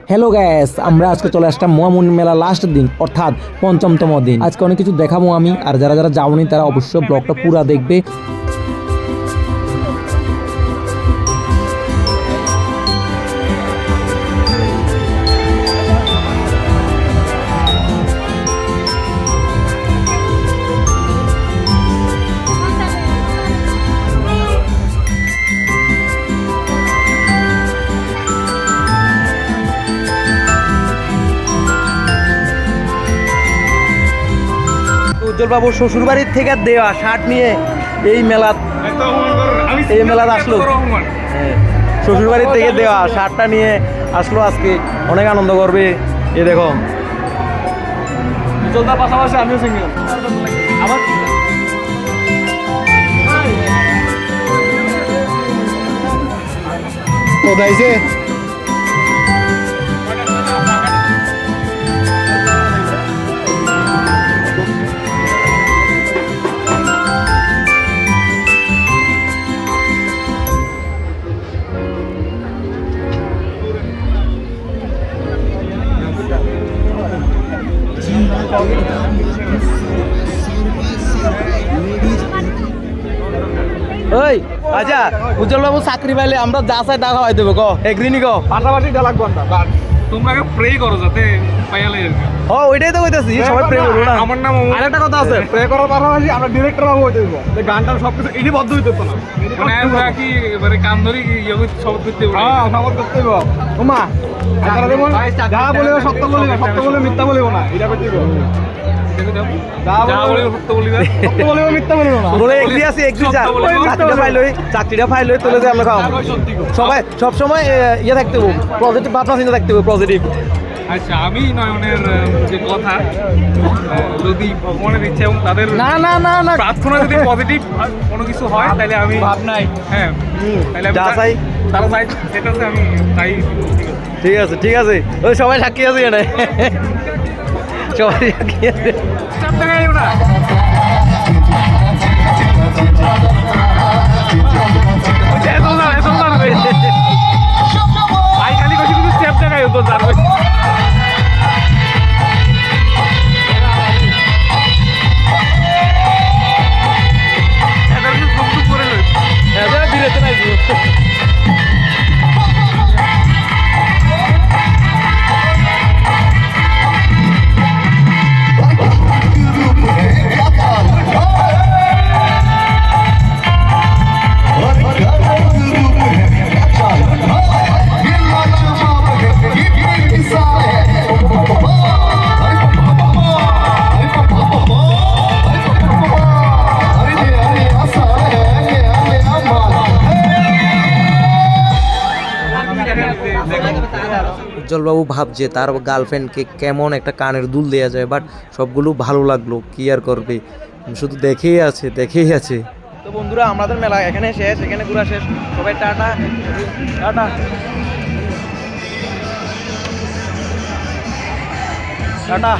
Hello gas, আমরা আজকে চলে আসলাম মহামুন মেলা লাস্ট দিন অর্থাৎ পঞ্চমতম দিন। আজকে অনেক কিছু দেখাবো আমি, আর যারা যারা যাওনি তারা অবশ্যই ব্লগটা পুরো দেখবে। উজ্জ্বল বাবুর শ্বশুর বাড়ির থেকে দেওয়া শার্ট নিয়ে এই মেলাত আসলো। শ্বশুর বাড়ির থেকে দেওয়া শার্টটা নিয়ে আসলো, আজকে অনেক আনন্দ করবে। এ দেখো উজ্জ্বলদার পাশাপাশি আমিও সিঙ্গেল। আমার কোথায় ওই আচ্ছা, উজ্জ্বল বাবু চাকরি পাইলে আমরা যা চাই তা খাওয়াই দেবো। এগ্রিনি পাশাপাশি লাগবো না, তোমরা প্রে করো যাতে পাইলে। ও ওইটাই তো কইতাছি, সবাই প্রে করবো না। আমার নাম আরেকটা কথা আছে, প্রে করার পাশাপাশি আমরা ডিরেক্টর বাবু হইতে দেবো, গানটা সবকিছু এটি বদ্ধ হইতে না। মানে আমরা কি মানে কান ধরি সব করতে হবে। হ্যাঁ, সব করতে হবে। ওমা যা বলিব সত্য বলিব, সত্য বলে মিথ্যা বলিব না, এটা করতে হবে। চাকরিটা ফাইল হয়ে তুলে আমরা খাওয়াবো। সবাই সবসময় ইয়ে থাকতে হবে, পজিটিভ ভাবনা চিন্তা থাকতে হবে, পজিটিভ। আচ্ছা, আমি নয়নের যে কথা, যদি ভগবানের ইচ্ছা এবং তাদের না না না না প্রার্থনা যদি পজিটিভ কোনো কিছু হয় তাহলে আমি ভাবনাই, হ্যাঁ তাহলে যা চাই তারা চাই সেটাতে আমি তাই। ঠিক আছে ঠিক আছে, ওই সবাই সাক্ষী আছে এটা, সবাই সাক্ষী আছে। উজ্জ্বলবাবু ভাবছে তার গার্লফ্রেন্ডকে কেমন একটা কানের দুল দেওয়া যায়, বাট সবগুলো ভালো লাগলো, কি আর করবে, শুধু দেখেই আছে। তো বন্ধুরা, আমাদের মেলা এখানে শেষ, এখানে ঘোরা শেষ। সবাই টাটা টাটা টাটা।